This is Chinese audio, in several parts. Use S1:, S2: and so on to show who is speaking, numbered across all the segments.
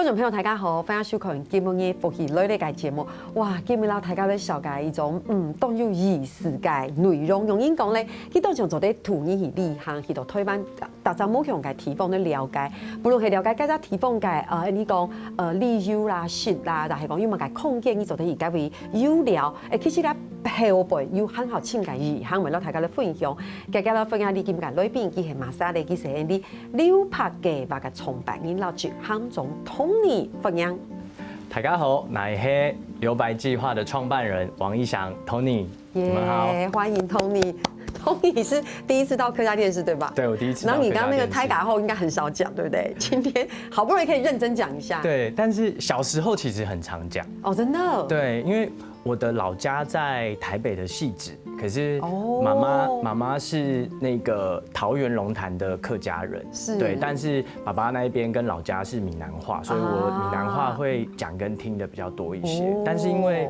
S1: 觀眾朋友大家好，歡迎收看今日嘅福氣類嘅節目。哇，今日啦大家咧了解一種當有意思嘅內容，用英講咧，佢當場做啲圖語去理行，去到推翻大家冇向嘅地方咧了解，不論係了解家地方嘅你講理由啦、實啦，但係講要乜嘅空間，你做啲而家會有聊，其實咧後輩有很好傾嘅意行，為咗大家咧分享，大家咧分享啲咁嘅裏邊，佢係馬莎咧，佢係啲流拍嘅或嘅崇拜，然後就行總Tony分享。
S2: 大家好，我是留白計劃的創辦人王義祥 Tony， 你們好，
S1: 歡迎 Tony。Tony 你是第一次到客家電視對吧？
S2: 對，我第一次。
S1: 然後你剛剛那個台港後應該很少講，對不對？今天好不容易可以認真講一下。
S2: 對，但是小時候其實很常講。
S1: 哦，真的。
S2: 對，因為我的老家在台北的汐止，可是媽媽是那個桃園龍潭的客家人，
S1: 是。
S2: 對，但是爸爸那一邊跟老家是閩南話，所以我閩南話會講跟聽的比較多一些。但是因為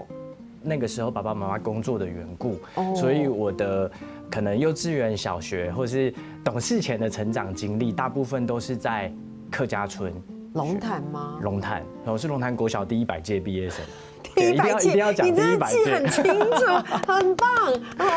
S2: 那個時候爸爸媽媽工作的緣故，所以我的可能幼稚園、小學或是懂事前的成長經歷，大部分都是在客家村。
S1: 龍潭嗎？
S2: 龍潭，我是龍潭國小第100屆畢業生。
S1: 第100屆，
S2: 一定要講
S1: 你真的記很清楚，很棒。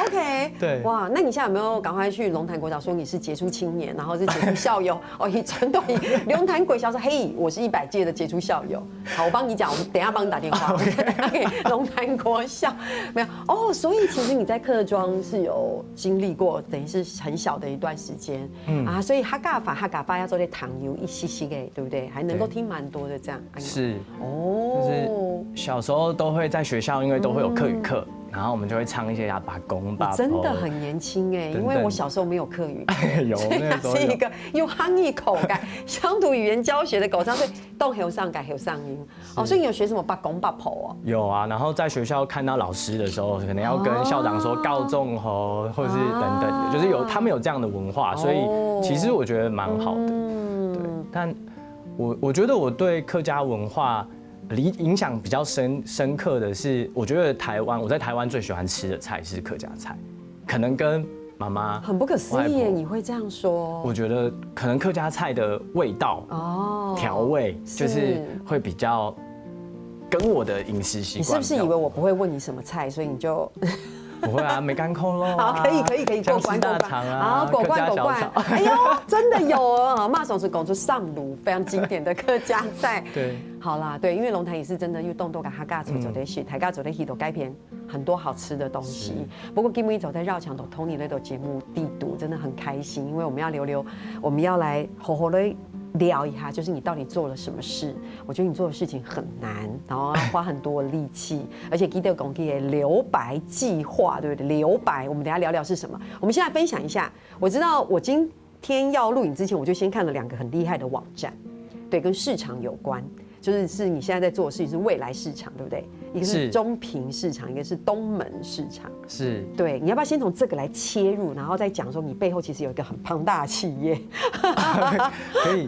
S1: OK，
S2: 對，
S1: 哇，那你現在有沒有趕快去龍潭國小說你是傑出青年，然後是傑出校友？哦，以傳統以龍潭國小說，嘿，我是100屆的傑出校友。好，我幫你講，我等一下幫你打電話。OK， 龍潭國小沒有哦，所以其實你在客莊是有經歷過，等於是很小的一段時間。啊，所以客家話要做啲糖油一些些嘅，對不對？還能夠聽蠻多的這樣。
S2: 是
S1: 哦，
S2: 就是小時候都會在學校，因為都會有客語課，然後我們就會唱一些阿公爸。
S1: 真的很年輕哎，因為我小時候沒有客語，
S2: 有那時候
S1: 是一個有漢語口嘅鄉土語言教學的狗唱，所以都後上改後上音。哦，所以你有學什麼八公八婆哦？
S2: 有啊，然後在學校看到老師的時候，可能要跟校長說告眾吼，或者是等等，就是他們有這樣的文化，所以其實我覺得蠻好的。對，但我覺得我對客家文化影響比較深刻的是，我覺得我在台灣最喜歡吃的菜是客家菜，可能跟媽媽
S1: 很不可思議耶，你會這樣說？
S2: 我覺得可能客家菜的味道調味就是會比較跟我的飲食習慣。你
S1: 是不是以為我不會問你什麼菜，所以你就？
S2: 不會啊，梅乾扣肉
S1: 好，可以，過關過關
S2: 啊，
S1: 過關。哎呦，真的有哦！馬總是講出上爐非常經典的客家菜。
S2: 對，
S1: 好啦，對，因為龍潭也是真的又動跟客家做的戲，客家做的戲都改編很多好吃的東西。不過今日走在繞牆頭 Tony 那個節目地圖真的很開心，因為我們要來好好的聊一下，就是你到底做了什麼事？我覺得你做的事情很難，然後要花很多力氣，而且記得講嘅留白計劃，對不對？留白，我們等一下聊聊是什麼。我們先來分享一下。我知道我今天要錄影之前，我就先看了2個很厲害的網站，對，跟市場有關，就是你現在在做的事情是未來市場，對不對？一個是中平市場，一個是東門市場。
S2: 是，
S1: 對，你要不要先從這個來切入，然後再講說你背後其實有一個很龐大的企業？
S2: 可以，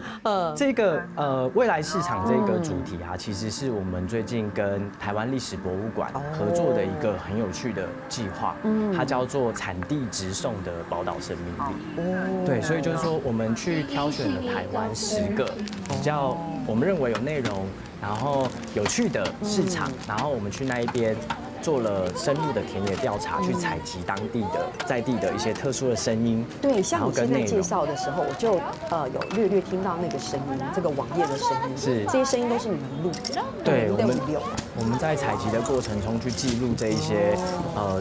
S2: 這個未來市場這個主題啊，其實是我們最近跟台灣歷史博物館合作的一個很有趣的計劃，它叫做產地直送的寶島生命力。對，所以就是說我們去挑選了台灣10個比較我們認為有內容，然後有趣的市場，然後我們去那一邊做了深入的田野調查，去採集當地的在地的一些特殊的聲音。
S1: 對，像你現在介紹的時候，我就有略聽到那個聲音，這個網頁的聲音，是這些聲音都是你們錄的。
S2: 對，我們在採集的過程中去記錄這一些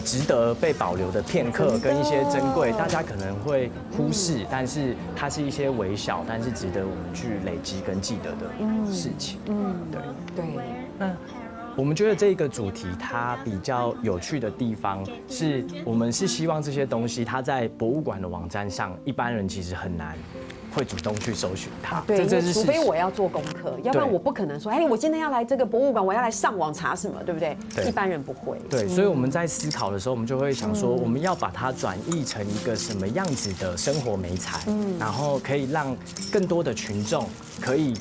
S2: 值得被保留的片刻跟一些珍貴，大家可能會忽視，但是它是一些微小，但是值得我們去累積跟記得的事情。對。那我們覺得這個主題它比較有趣的地方是，我們是希望這些東西它在博物館的網站上，一般人其實很難會主動去搜尋它。
S1: 對，除非我要做功課，要不然我不可能說，哎，我今天要來這個博物館，我要來上網查什麼，對不對？一般人不會。
S2: 對，所以我們在思考的時候，我們就會想說，我們要把它轉譯成一個什麼樣子的生活媒材，然後可以讓更多的群眾可以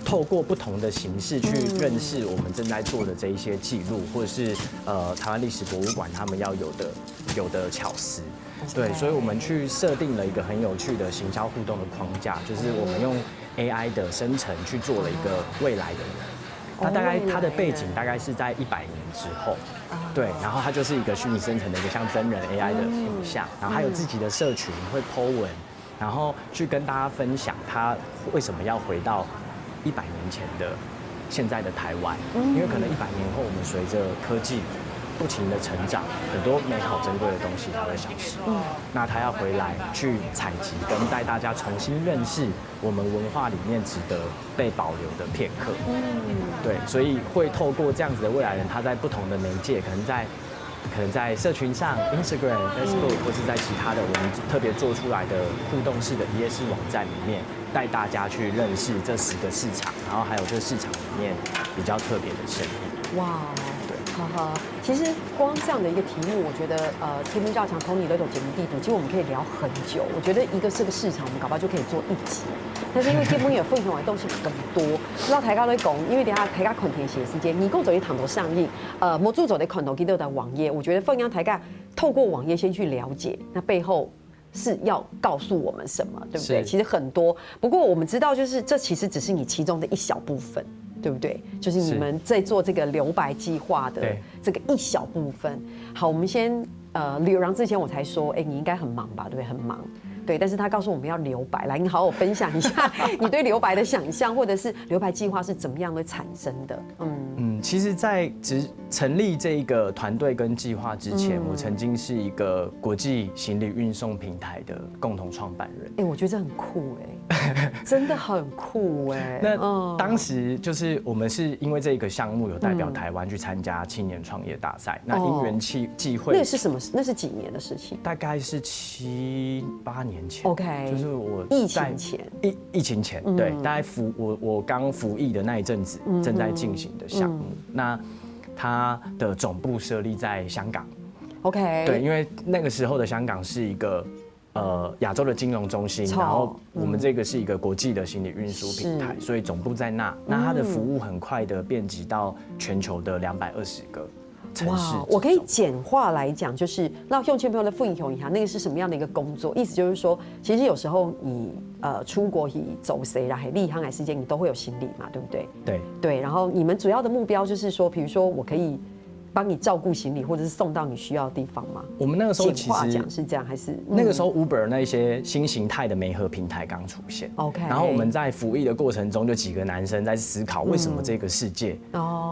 S2: 透过不同的形式去认识我们正在做的这一些记录，或者是台湾历史博物馆他们要有的巧思。对，所以我们去设定了一个很有趣的行销互动的框架，就是我们用 AI 的生成去做了一个未来的人。它大概它的背景大概是在100年之后，对，然后它就是一个虚拟生成的一个像真人 AI 的影像，然后还有自己的社群会 po 文，然后去跟大家分享他为什么要回到100年前的现在的台湾，因为可能100年后我们随着科技不停的成长，很多美好珍贵的东西它会消失。那他要回来去采集，跟带大家重新认识我们文化里面值得被保留的片刻。对，所以会透过这样子的未来人，他在不同的媒介，可能在社群上 ，Instagram、Facebook， 或是在其他的我们特别做出来的互动式的一页式网站里面，带大家去认识这10个市场，然后还有这市场里面比较特别的生意。哇。
S1: 其实光这样的一个题目，我觉得天命绕墙Tony的节目地图，其实我们可以聊很久。我觉得一个这个市场，我们搞不好就可以做1集。但是因为天命也分享的东西很多，知道台高在讲，因为等下台高款田写时间，你共走一堂都上映，模组走的款头记得的网页，我觉得凤阳台高透过网页先去了解，那背后是要告诉我们什么，对不对？其实很多，不过我们知道，就是这其实只是你其中的一小部分。对不对？就是你们在做这个留白计划的这个一小部分。好，我们先留让之前我才说，哎，你应该很忙吧？对不对？很忙。对，但是他告诉我们要留白，来，你好好分享一下你对留白的想象，或者是留白计划是怎么样的产生的？
S2: 其实，在成立这个团队跟计划之前，我曾经是一个国际行李运送平台的共同创办人。
S1: 哎，我觉得这很酷真的很酷
S2: 那当时就是我们是因为这个项目有代表台湾去参加青年创业大赛，那因缘际会。
S1: 那是什么？那是几年的事情？
S2: 大概是7、8年前。
S1: OK，
S2: 就是我
S1: 疫情前。
S2: 疫情前，对，大概我刚服役的那一阵子正在进行的项目。那它的总部设立在香港。
S1: OK，
S2: 对，因为那个时候的香港是一个亚洲的金融中心，然后我们这个是一个国际的行李运输平台，所以总部在那。那它的服务很快的遍及到全球的220个城市。
S1: 我可以简化来讲，就是让用前朋友的复印球一下，那个是什么样的一个工作？意思就是说，其实有时候你出国以走谁啦，立航海世界，你都会有行李嘛，对不对？对。然后你们主要的目标就是说，比如说我可以帮你照顾行李，或者是送到你需要的地方吗？
S2: 我们那个时候其实
S1: 讲是这样，还是
S2: 那个时候 Uber 那些新形态的媒合平台刚出现。
S1: OK，
S2: 然后我们在服役的过程中，就几个男生在思考，为什么这个世界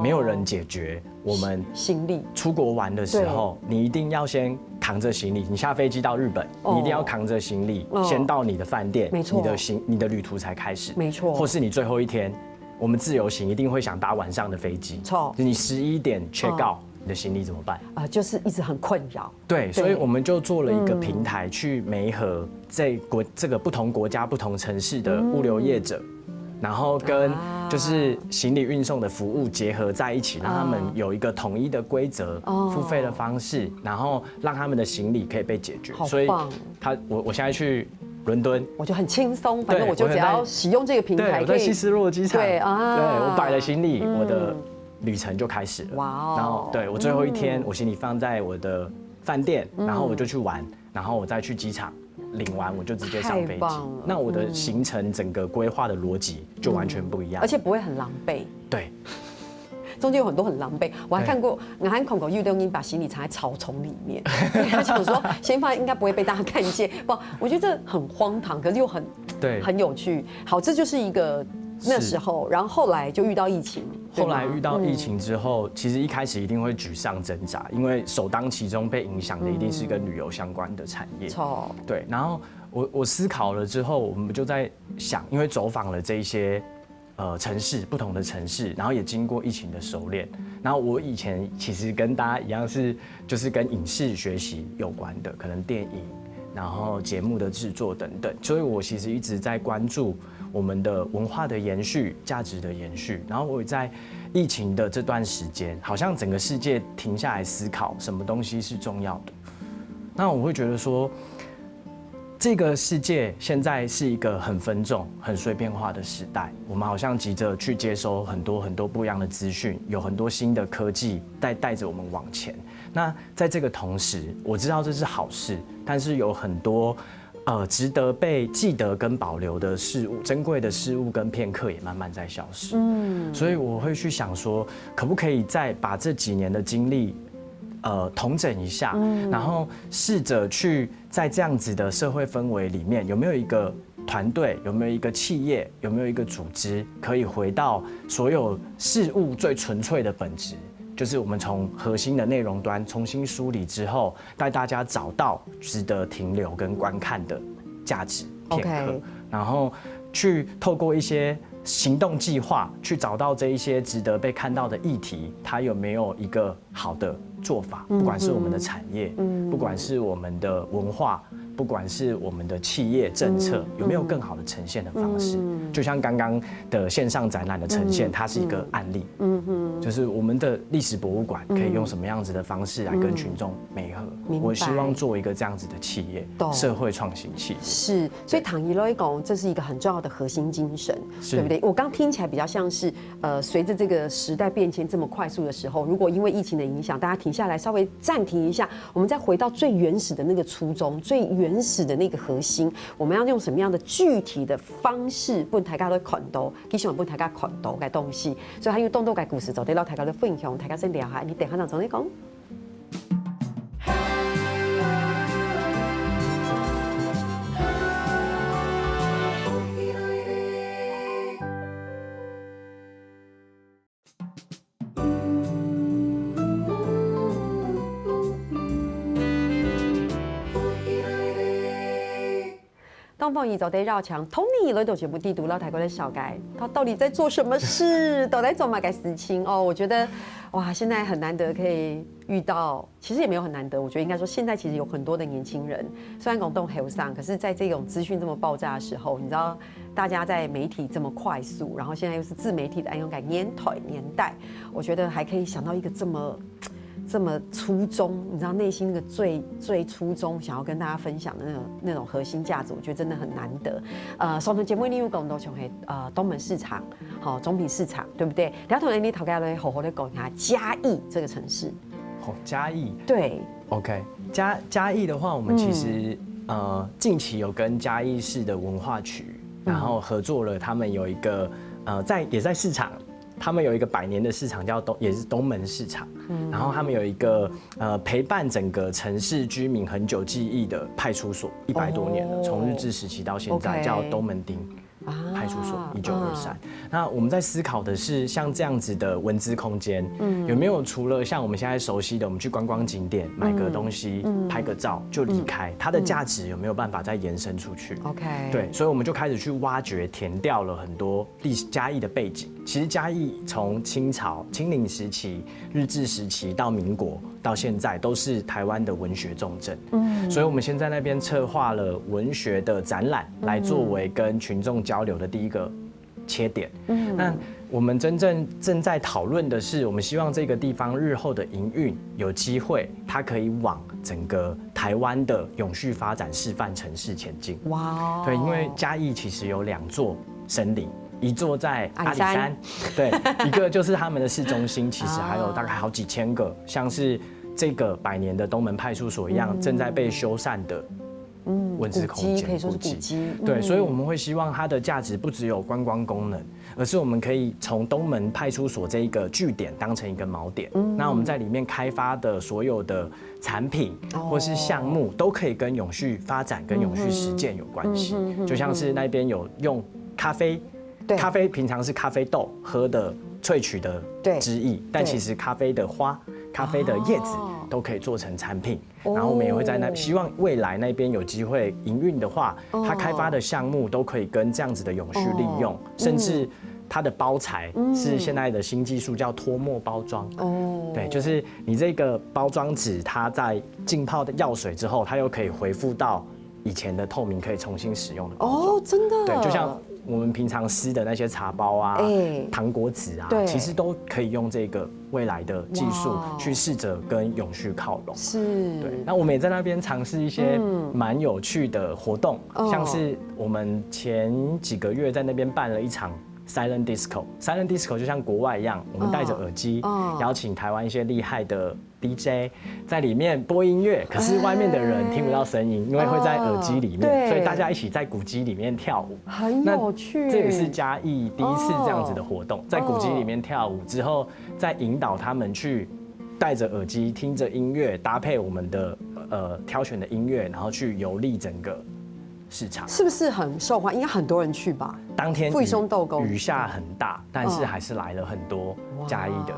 S2: 没有人解决我们
S1: 行李
S2: 出国玩的时候，你一定要先扛着行李，你下飞机到日本，你一定要扛着行李先到你的饭店，
S1: 没错，
S2: 你的旅途才开始，
S1: 没错，
S2: 或是你最后一天，我们自由行一定会想搭晚上的飞机，
S1: 错，
S2: 你11点 check out。你的行李怎么办？
S1: 就是一直很困扰。
S2: 对，所以我们就做了一个平台，去媒合这个不同国家、不同城市的物流业者，然后跟就是行李运送的服务结合在一起，让他们有一个统一的规则、付费的方式，然后让他们的行李可以被解决。
S1: 所以
S2: 我现在去伦敦，
S1: 我就很轻松，反正我就只要使用这个平台，
S2: 我在希斯洛机场，
S1: 对
S2: 我摆了行李，我的旅程就开始了。
S1: 哇，
S2: 然后对我最后一天，我行李放在我的饭店，然后我就去玩，然后我再去机场领完，我就直接上飞机。那我的行程整个规划的逻辑就完全不一样，
S1: 而且不会很狼狈。
S2: 对，
S1: 中间有很多很狼狈。我还看过，我还看过遇到你把行李藏在草丛里面，他想说先放应该不会被大家看见。不，我觉得这很荒唐，可是又很有趣。好，这就是一个。那时候，然后后来就遇到疫情。
S2: 后来遇到疫情之后，其实一开始一定会沮丧挣扎，因为首当其冲被影响的一定是跟旅游相关的产业。对，然后我思考了之后，我们就在想，因为走访了这一些城市，不同的城市，然后也经过疫情的熟练。然后我以前其实跟大家一样就是跟影视学习有关的，可能电影，然后节目的制作等等，所以我其实一直在关注我们的文化的延续、价值的延续。然后我也在疫情的这段时间，好像整个世界停下来思考什么东西是重要的。那我会觉得说，这个世界现在是一个很分众、很碎片化的时代，我们好像急着去接收很多不一样的资讯，有很多新的科技带着我们往前。那在这个同时，我知道这是好事，但是有很多值得被记得跟保留的事物、珍贵的事物跟片刻也慢慢在消失。所以我会去想说，可不可以再把这几年的经历统整一下，然后试着去在这样子的社会氛围里面，有没有一个团队，有没有一个企业，有没有一个组织，可以回到所有事物最纯粹的本质，就是我们从核心的内容端重新梳理之后，带大家找到值得停留跟观看的价值片刻，然后去透过一些行动计划去找到这一些值得被看到的议题，它有没有一个好的做法？不管是我们的产业，不管是我们的文化，不管是我们的企业政策，有没有更好的呈现的方式？就像刚刚的线上展览的呈现，它是一个案例。就是我们的历史博物馆可以用什么样子的方式来跟群众媒合？我希望做一个这样子的企业，社会创新企业。
S1: 是，所以唐怡来讲，这是一个很重要的核心精神，对不对？我刚听起来比较像是，随着这个时代变迁这么快速的时候，如果因为疫情的影响，大家停下来稍微暂停一下，我们再回到最原始的那个初衷，最原始的那个核心，我们要用什么样的具体的方式，不大家都看到，其实不大家看到嘅东西，所以还有动作嘅故事，就得到大家的分享，大家先聊下，你等下就同你讲。东方宇宙的绕墙，Tony 来到节目地图老台国的小街，他到底在做什么事？都在做嘛？该事情哦。我觉得，哇，现在很难得可以遇到，其实也没有很难得。我觉得应该说，现在其实有很多的年轻人，虽然广东很上，可是在这种资讯这么爆炸的时候，你知道，大家在媒体这么快速，然后现在又是自媒体的安永感年代，我觉得还可以想到一个这么初衷，你知道内心那个最初衷想要跟大家分享的那种核心价值，我觉得真的很难得。上段节目你有讲到像是东门市场，好中品市场，对不对？然后同你头家来好好的讲一下嘉义这个城市。
S2: 嘉义。对。OK， 嘉义的话，我们其实近期有跟嘉义市的文化局，然后合作了，他们有一个也在市场。他们有一个100年的市场也是东门市场，然后他们有一一个陪伴整个城市居民很久记忆的派出所，100多年了，从日治时期到现在叫东门町派出所1923。那我们在思考的是，像这样子的文资空间，有没有除了像我们现在熟悉的，我们去观光景点买个东西、拍个照就离开，它的价值有没有办法再延伸出去
S1: ？OK，
S2: 对，所以我们就开始去挖掘、填掉了很多嘉义的背景。其实嘉义从清朝、清领时期、日治时期到民国到现在，都是台湾的文学重镇。所以我们先在那边策划了文学的展览，来作为跟群众交流的第一个切点。那我们正在讨论的是，我们希望这个地方日后的营运有机会，它可以往整个台湾的永续发展示范城市前进。哇！对，因为嘉义其实有2座森林。一座在阿里山，对，一个就是他们的市中心，其实还有大概好几千个，像是这个100年的东门派出所一样，正在被修缮的文资空间，
S1: 可以说是古迹。
S2: 对，所以我们会希望它的价值不只有观光功能，而是我们可以从东门派出所这一个据点当成一个锚点。那我们在里面开发的所有的产品或是项目，都可以跟永续发展、跟永续实践有关系。就像是那边有用咖啡。咖啡平常是咖啡豆喝的萃取的汁液，但其实咖啡的花、咖啡的叶子都可以做成产品。然后我们也会在希望未来那边有机会营运的话，它开发的项目都可以跟这样子的永续利用，甚至它的包材是现在的新技术，叫脱墨包装。对，就是你这个包装纸，它在浸泡的药水之后，它又可以恢复到以前的透明，可以重新使用的包装。
S1: 真的。
S2: 对，就像我们平常撕的那些茶包啊、糖果纸啊，其实都可以用这个未来的技术去试着跟永续靠拢。
S1: 是，
S2: 对。那我们也在那边尝试一些蛮有趣的活动，像是我们前几个月在那边办了一场 Silent Disco。Silent Disco 就像国外一样，我们戴着耳机，邀请台湾一些厉害的 DJ 在里面播音乐，可是外面的人听不到声音，因为会在耳机里面，所以大家一起在古迹里面跳舞，
S1: 很有趣。
S2: 这也是嘉义第一次这样子的活动，在古迹里面跳舞之后，再引导他们去戴着耳机听着音乐，搭配我们的挑选的音乐，然后去游历整个市场。
S1: 是不是很受欢迎？应该很多人去吧？
S2: 当天雨下很大，但是还是来了很多嘉义的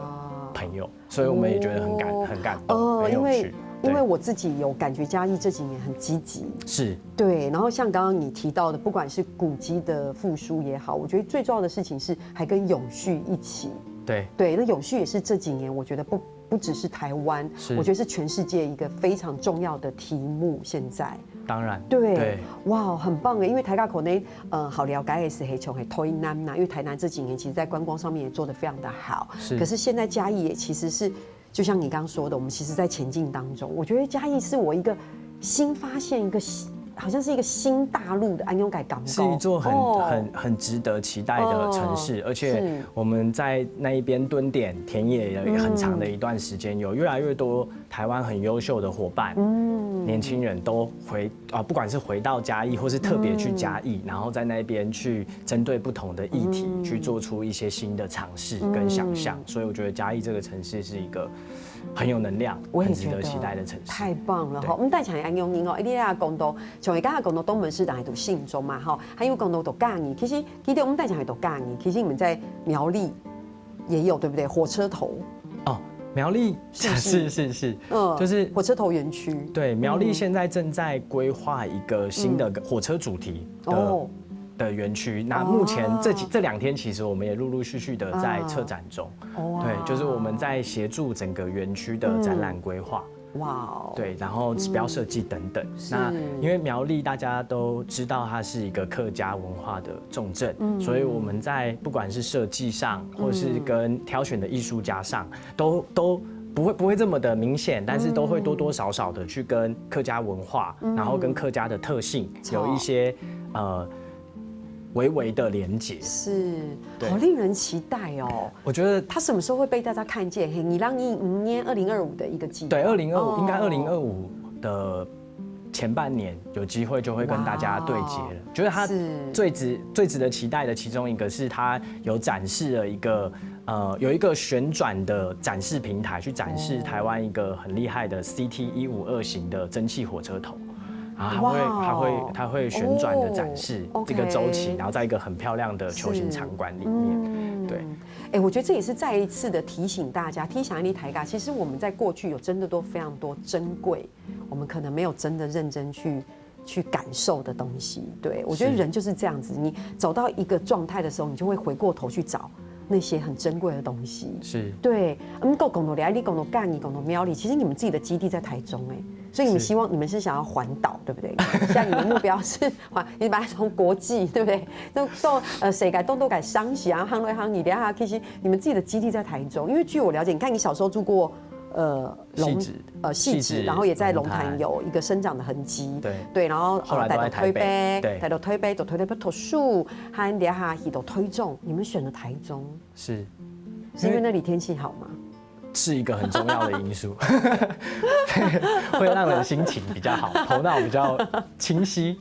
S2: 朋友，所以我们也觉得很感动，很有趣。
S1: 因为我自己有感觉嘉义这几年很积极，
S2: 是
S1: 对。然后像刚刚你提到的，不管是古迹的复苏也好，我觉得最重要的事情是还跟永续一起。对，那永续也是这几年我觉得不只是台湾，我觉得是全世界一个非常重要的题目。现在
S2: 当然
S1: 对，哇，很棒哎！因为台大口内好了解的是黑熊黑推南呐，因为台南这几年其实在观光上面也做得非常的好，可是现在嘉义也其实是就像你刚刚说的，我们其实在前进当中。我觉得嘉义是我一个新发现一个好像是一个新大陆的安永改港，
S2: 是一座很值得期待的城市，而且我们在那一边蹲点田野也很长的一段时间，有越来越多台湾很优秀的伙伴，年轻人都不管是回到嘉义，或是特别去嘉义，然后在那边去针对不同的议题去做出一些新的尝试跟想象，所以我觉得嘉义这个城市是一个很有能量、很值得期待的城市。
S1: 太棒了哈！我们带起来安永营哦，你啊讲到像我刚才讲到东门市长还读信中嘛哈，还有讲到读嘉义，其实我们带起来读嘉义，其实你们在苗栗也有对不对？火车头
S2: 哦，苗栗是，就是
S1: 火车头园区。
S2: 对，苗栗现在正在规划一个新的火车主题的园区，那目前这2天其实我们也陆陆续续的在策展中，对，就是我们在协助整个园区的展览规划。哇，对，然后指标设计等等。那因为苗栗大家都知道它是一个客家文化的重镇，所以我们在不管是设计上，或是跟挑选的艺术家上，都不会这么的明显，但是都会多多少少的去跟客家文化，然后跟客家的特性有一些微微的连结，
S1: 是，好令人期待哦。
S2: 我觉得
S1: 他什么时候会被大家看见？嘿，你让5年2025的一个计划，
S2: 对，2025应该2025的前半年有机会就会跟大家对接了。觉得他最值得期待的其中一个是他有展示了有一个旋转的展示平台，去展示台湾一个很厉害的 CT152型的蒸汽火车头。然后它会旋转的展示这个周期，然后在一个很漂亮的球形场馆里面，对。
S1: 我觉得这也是再一次的提醒大家，提醒安利台尬，其实我们在过去有真的都非常多珍贵，我们可能没有真的认真去感受的东西。对，我觉得人就是这样子，你走到一个状态的时候，你就会回过头去找那些很珍贵的东西。
S2: 是，
S1: 对。够讲到里，你讲到干，你讲到苗栗，其实你们自己的基地在台中所以你们希望你们是想要环岛，对不对？现在你们目标是你把它从国际，对不对？都谁改动都改商喜啊，夯来夯你等下其实你们自己的基地在台中，因为据我了解，你看你小时候住过汐止，然后也在龙潭有一个生长的痕迹，对，然后
S2: 后来都在台北，
S1: 带到台北，都推不树，和底下都推重，你们选了台中，
S2: 是
S1: 因为那里天气好吗？
S2: 是一个很重要的因素，会让人心情比较好，头脑比较清晰。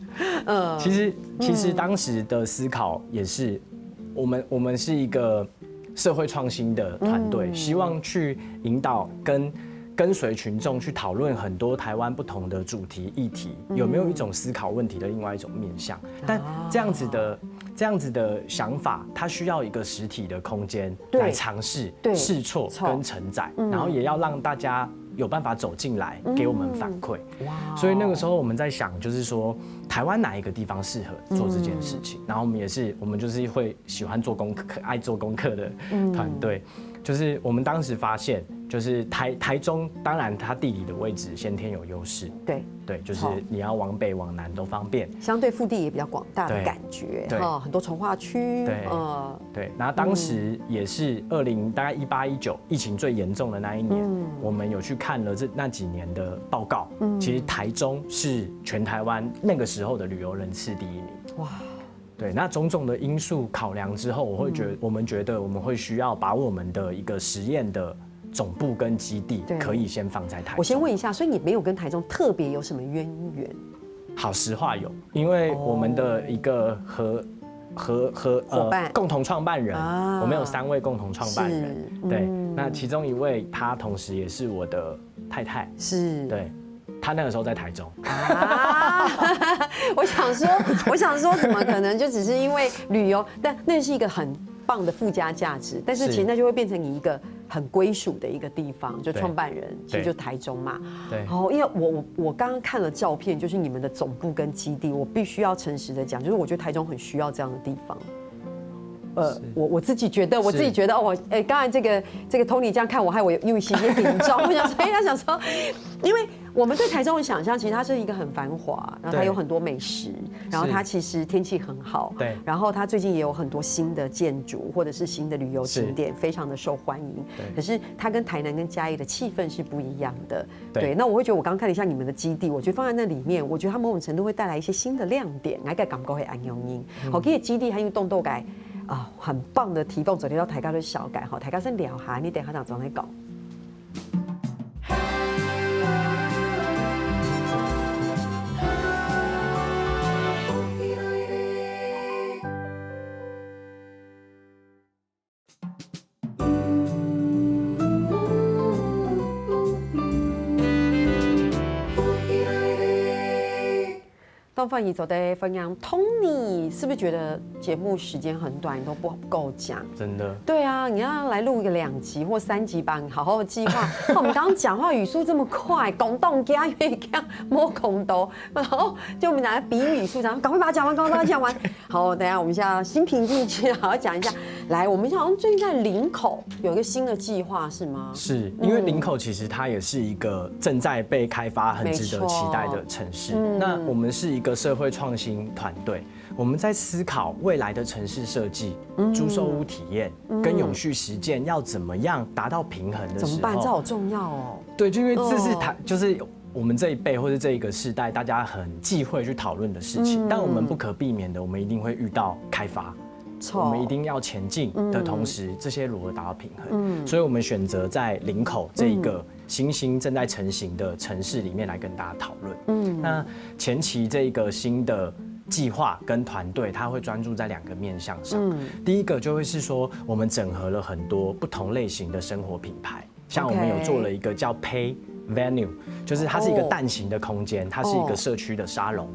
S2: 其实当时的思考也是，我们是一个社会创新的团队，希望去引导跟随群众去讨论很多台湾不同的主题议题，有没有一种思考问题的另外一种面向？但这样子的想法，它需要一个实体的空间来尝试、试错跟承载，然后也要让大家有办法走进来给我们反馈。所以那个时候我们在想，就是说台湾哪一个地方适合做这件事情，然后我们就是会喜欢做功课、爱做功课的团队。就是我们当时发现就是台中，当然它地理的位置先天有优势，对，就是你要往北往南都方便，
S1: 相对腹地也比较广大的感觉，很多重划区，
S2: 对，然后当时也是大概18、19疫情最严重的那一年，我们有去看了那几年的报告，其实台中是全台湾那个时候的旅游人次第1名，哇。对，那种种的因素考量之后，我们觉得我们会需要把我们的一个实验的总部跟基地可以先放在台中。
S1: 我先问一下，所以你没有跟台中特别有什么渊源？
S2: 好，实话有，因为我们的一个共同创办人，我们有3位共同创办人，对，那其中1位她同时也是我的太太，是，对。他那个时候在台中啊，
S1: 我想说，怎么可能就只是因为旅游？但那是一个很棒的附加价值，但是其实那就会变成你一个很归属的一个地方，就创办人其实就台中嘛。对，因为我刚刚看了照片，就是你们的总部跟基地，我必须要诚实的讲，就是我觉得台中很需要这样的地方。我自己觉得哦，刚才这个 Tony 这样看我，害我有一些紧张。我想说，因为我们对台中的想象，其实它是一个很繁华，然后它有很多美食，然后它其实天气很好，对，然后它最近也有很多新的建筑或者是新的旅游景点，非常的受欢迎。可是它跟台南跟嘉义的气氛是不一样的。对，那我会觉得我刚刚看了一下你们的基地，我觉得放在那里面，我觉得它某种程度会带来一些新的亮点，来个感觉会安用音。好，这个基地还有动改。很棒的提供，昨天到大家都小改哈，大家先聊下，你等下怎样来搞？东方一走的分享 ，Tony 是不是觉得节目时间很短，你都不够讲？
S2: 真的？
S1: 对啊，你要来录一个2集或3集吧，你好好的计划。我们刚刚讲话语速这么快，拱动加越加摸空兜，然后就我们拿比语速讲，赶快把它讲完，赶快把它讲完。好，等一下我们现在心平气静，好好讲一下。来，我们好像最近在林口有一个新的计划，是吗？
S2: 是因为林口其实它也是一个正在被开发、很值得期待的城市。那我们是一个社会创新团队，我们在思考未来的城市设计、租售屋体验跟永续实践要怎么样达到平衡的时候，
S1: 怎么办？这好重要哦。
S2: 对，就因为这是就是我们这一辈或者这一个世代，大家很忌讳去讨论的事情，但我们不可避免的，我们一定会遇到开发。我们一定要前进的同时，这些如何达到平衡？所以我们选择在林口这一个新兴正在成型的城市里面来跟大家讨论。那前期这一个新的计划跟团队，它会专注在2个面向上。第一个就会是说，我们整合了很多不同类型的生活品牌，像我们有做了一个叫 Pay Venue， 就是它是一个蛋形的空间，它是一个社区的沙龙。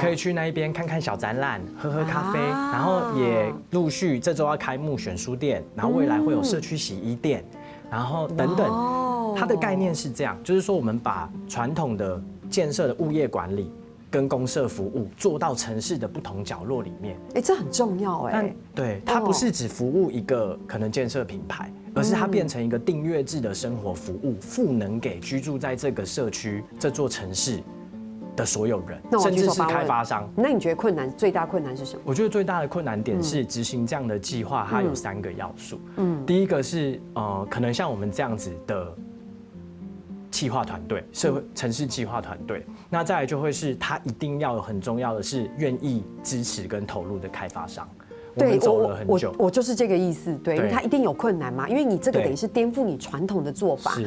S2: 可以去那一边看看小展览，喝喝咖啡，然后也陆续这周要开幕选书店，然后未来会有社区洗衣店，然后等等。它的概念是这样，就是说我们把传统的建设的物业管理跟公社服务做到城市的不同角落里面。
S1: 这很重要哎。
S2: 对，它不是只服务一个可能建设品牌，而是它变成一个订阅制的生活服务，赋能给居住在这个社区、这座城市的所有人，甚至是开发商。
S1: 那你觉得最大困难是什么？
S2: 我觉得最大的困难点是执行这样的计划，它有3个要素。第一个是可能像我们这样子的企划团队，城市企划团队，那再来就会是它一定要有很重要的是愿意支持跟投入的开发商。对，
S1: 我就是这个意思。对，因为它一定有困难嘛，因为你这个等于是颠覆你传统的做法，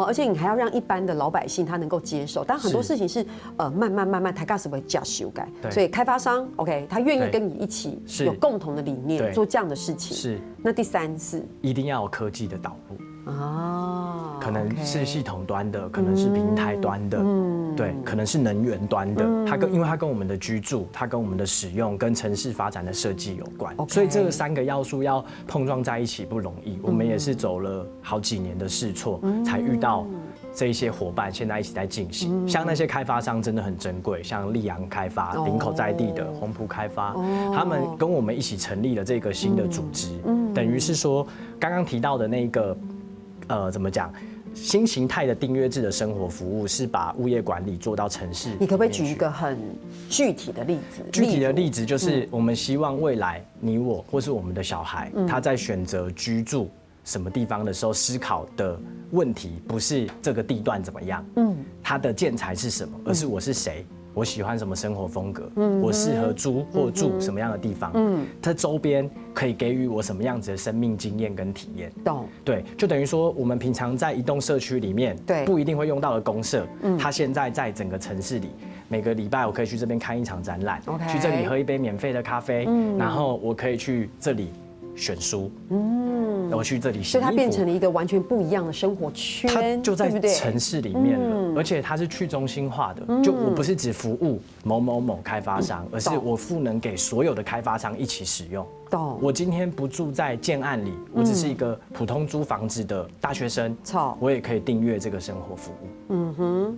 S1: 而且你还要让一般的老百姓他能够接受。但很多事情是慢慢，他开始会加修改，所以开发商 OK， 他愿意跟你一起有共同的理念做这样的事情。是。那第3是
S2: 一定要有科技的导入。可能是系统端的，可能是平台端的，对，可能是能源端的。因为它跟我们的居住，它跟我们的使用，跟城市发展的设计有关，所以这3个要素要碰撞在一起不容易。我们也是走了好几年的试错，才遇到这一些伙伴，现在一起在进行。像那些开发商真的很珍贵，像溧阳开发、林口在地的红埔开发，他们跟我们一起成立了这个新的组织，等于是说刚刚提到的那个。怎么讲？新形态的订阅制的生活服务是把物业管理做到城市。
S1: 你可不可以举一个很具体的例子？
S2: 具体的例子就是我们希望未来你我或是我们的小孩，他在选择居住什么地方的时候，思考的问题不是这个地段怎么样，它的建材是什么，而是我是谁。我喜欢什么生活风格？我适合租或住什么样的地方？它周边可以给予我什么样子的生命经验跟体验？
S1: 懂？
S2: 对，就等于说我们平常在一栋社区里面，
S1: 对，
S2: 不一定会用到的公社，它现在在整个城市里，每个礼拜我可以去这边看一场展览，去这里喝一杯免费的咖啡，然后我可以去这里选书，我去这里洗衣服，
S1: 所以它变成了一个完全不一样的生活圈，
S2: 它就在城市里面了，而且它是去中心化的，就我不是只服务某某某开发商，而是我赋能给所有的开发商一起使用。
S1: 懂？
S2: 我今天不住在建案里，我只是一个普通租房子的大学生，我也可以订阅这个生活服务。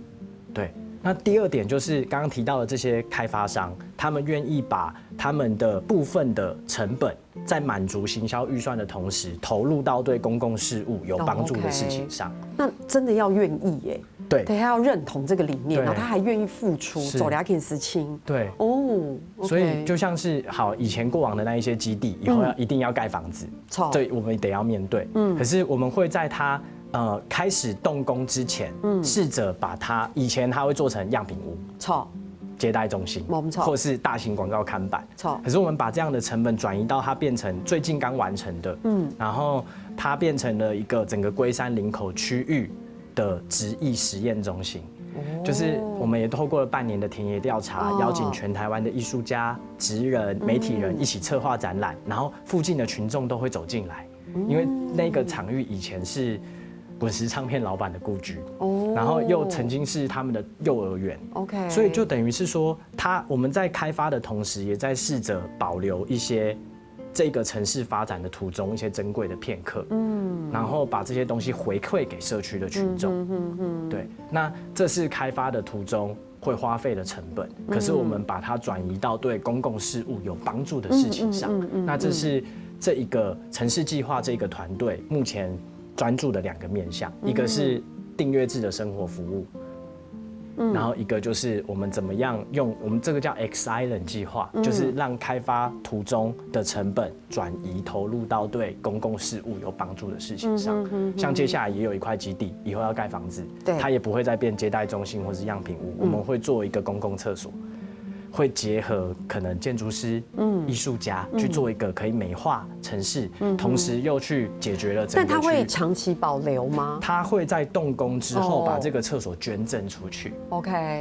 S2: 对。那第二点就是刚刚提到的这些开发商，他们愿意把他们的部分的成本，在满足行销预算的同时，投入到对公共事务有帮助的事情上。
S1: 那真的要愿意耶，
S2: 对，
S1: 他要认同这个理念，然后他还愿意付出，走2件事情。
S2: 对，所以就像是好以前过往的那一些基地，以后一定要盖房子，这我们得要面对。可是我们会在它开始动工之前，试着把它以前它会做成样品屋、接待中心，或是大型广告看板。可是我们把这样的成本转移到它变成最近刚完成的，然后它变成了一个整个龟山林口区域的植艺实验中心。就是我们也透过了半年的田野调查，邀请全台湾的艺术家、职人、媒体人一起策划展览，然后附近的群众都会走进来，因为那个场域以前是滚石唱片老板的故居，然后又曾经是他们的幼儿园，所以就等于是说，我们在开发的同时，也在试着保留一些这个城市发展的途中一些珍贵的片刻，然后把这些东西回馈给社区的群众，对，那这是开发的途中会花费的成本，可是我们把它转移到对公共事务有帮助的事情上，那这是这一个城市计划这个团队目前专注的2个面向，一个是订阅制的生活服务，然后一个就是我们怎么样用我们这个叫 X Island 计划，就是让开发途中的成本转移投入到对公共事务有帮助的事情上。像接下来也有一块基地，以后要盖房子，它也不会再变接待中心或是样品屋，我们会做一个公共厕所。会结合可能建筑师、艺术家去做一个可以美化城市，同时又去解决了整个。
S1: 但它会长期保留吗？
S2: 它会在动工之后把这个厕所捐赠出去。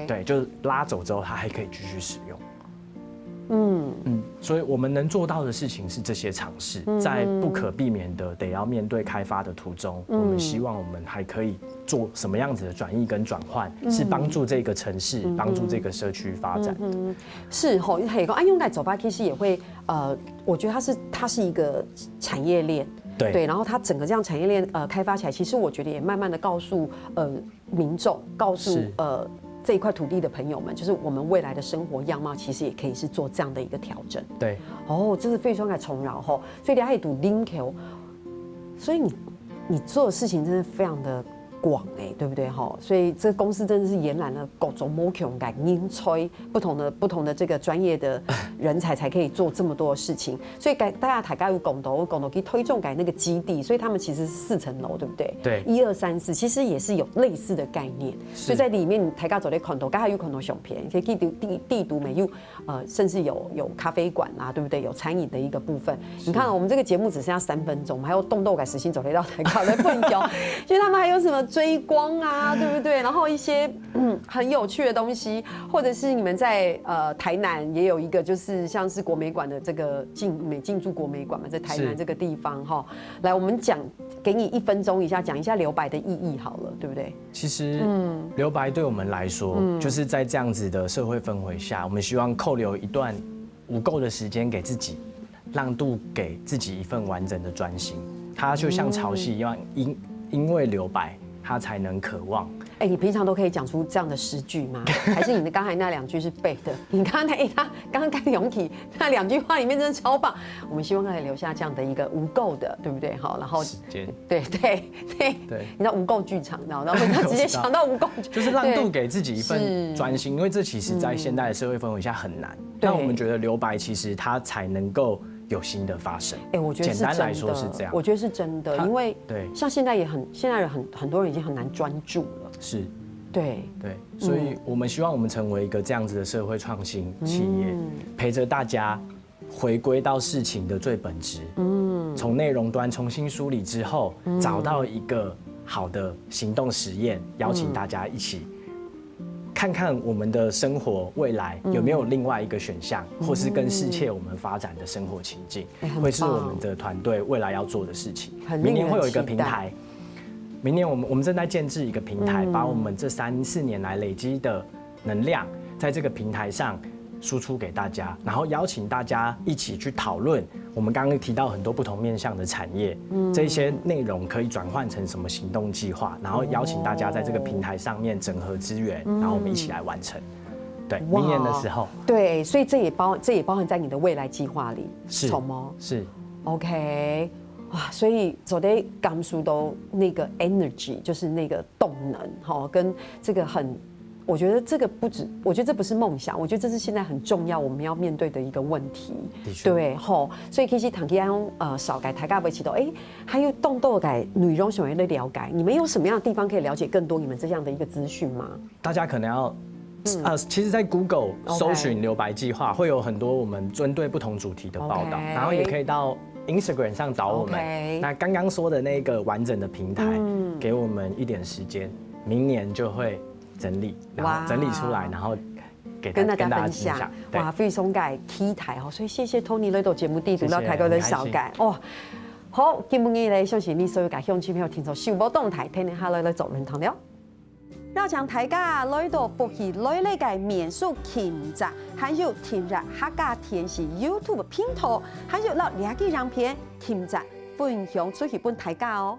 S2: 对，就是拉走之后，它还可以继续使用。所以我们能做到的事情是这些尝试，在不可避免的得要面对开发的途中，我们希望我们还可以做什么样子的转移跟转换，是帮助这个城市、帮助这个社区发展。
S1: 是吼，还有个安永改走吧，其实也会我觉得它是一个产业链。对，然后它整个这样产业链开发起来，其实我觉得也慢慢的告诉民众，告诉这一块土地的朋友们，就是我们未来的生活样貌，其实也可以是做这样的一个调整。
S2: 对，
S1: 这是非常的重饶吼，所以你还有赌 link， 所以你做的事情真的非常的广对不对哈？所以这个公司真的是延揽了各种某种感音吹不同的这个专业的人才可以做这么多的事情。所以大家大概有共同可以推重改那个基地，所以他们其实是4层楼，对不对？
S2: 对
S1: ，1、2、3、4，其实也是有类似的概念。所以在里面大家走的看头，刚才有看到相片，可以地图没有甚至有咖啡馆啊，对不对？有餐饮的一个部分。你看我们这个节目只剩下3分钟，我们还有动改实心走雷到台高的混淆，其实他们还有什么追光啊，对不对？然后一些很有趣的东西，或者是你们在台南也有一个，就是像是国美馆的这个进驻国美馆嘛，在台南这个地方哈。来，我们给你1分钟讲一下留白的意义好了，对不对？
S2: 其实留白对我们来说，就是在这样子的社会氛围下，我们希望扣留一段无垢的时间给自己，让渡给自己一份完整的专心。它就像潮汐一样，因为留白，他才能渴望。
S1: 哎，你平常都可以讲出这样的诗句吗？还是你的刚才那2句是背的？你刚刚跟永琪那2句话里面真的超棒。我们希望可以留下这样的一个无垢的，对不对？好，然后对，你知道无垢剧场，然后他直接想到无垢，
S2: 就是让渡给自己一份专心，因为这其实在现代的社会氛围下很难。但我们觉得留白其实它才能够有新的发生。
S1: 哎，我觉得
S2: 简单来说是这样。
S1: 我觉得是真的，因为像现在人很多人已经很难专注了。
S2: 是，
S1: 对，
S2: 所以我们希望我们成为一个这样子的社会创新企业，陪着大家回归到事情的最本质，从内容端重新梳理之后，找到一个好的行动实验，邀请大家一起看看我们的生活未来有没有另外一个选项，或是更适切我们发展的生活情境，会是我们的团队未来要做的事情。明年会有一个平台。明年我们正在建制一个平台，把我们这3、4年来累积的能量，在这个平台上输出给大家，然后邀请大家一起去讨论。我们刚刚提到很多不同面向的产业，这些内容可以转换成什么行动计划，然后邀请大家在这个平台上面整合资源，然后我们一起来完成。对，明年的时候。
S1: 对，所以这也包含在你的未来计划里。
S2: 是，是。
S1: OK。哇，所以走的刚说都那个 energy 就是那个动能，哈，跟这个我觉得这个不止，我觉得这不是梦想，我觉得这是现在很重要我们要面对的一个问题，对，吼，所以其实唐吉安少改台大不起都，还有动豆改女容想要的了解，你们有什么样的地方可以了解更多你们这样的一个资讯吗？
S2: 大家可能要。其实，在 Google 搜寻留白计划，会有很多我们针对不同主题的报道，然后也可以到 Instagram 上找我们。那刚刚说的那个完整的平台，给我们一点时间，明年就会整理，然后整理出来，然后跟大家分享。
S1: 哇，非常改 key 台哦，所以谢谢 Tony 来到节目地图到台高的小改哦。好，今日咧，相信你所有嘅乡亲朋友听从收播动态，天天下来做论坛了。绕墙大家來到福氣來呢嘅民宿傾集，還有聽日客家電視 YouTube 頻道，還有老兩個影片傾集分享出去俾大家哦。